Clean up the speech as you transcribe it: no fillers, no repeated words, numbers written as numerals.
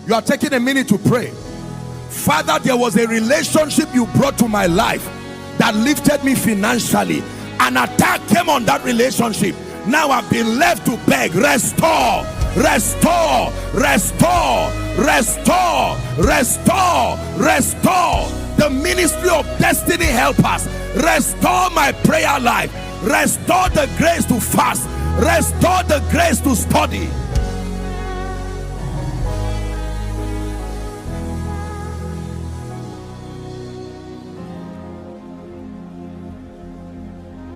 You are taking a minute to pray. Father, there was a relationship you brought to my life that lifted me financially. An attack came on that relationship. Now I've been left to beg. Restore, restore, restore, restore, restore, restore. The ministry of destiny helpers. Restore my prayer life. Restore the grace to fast. Restore the grace to study.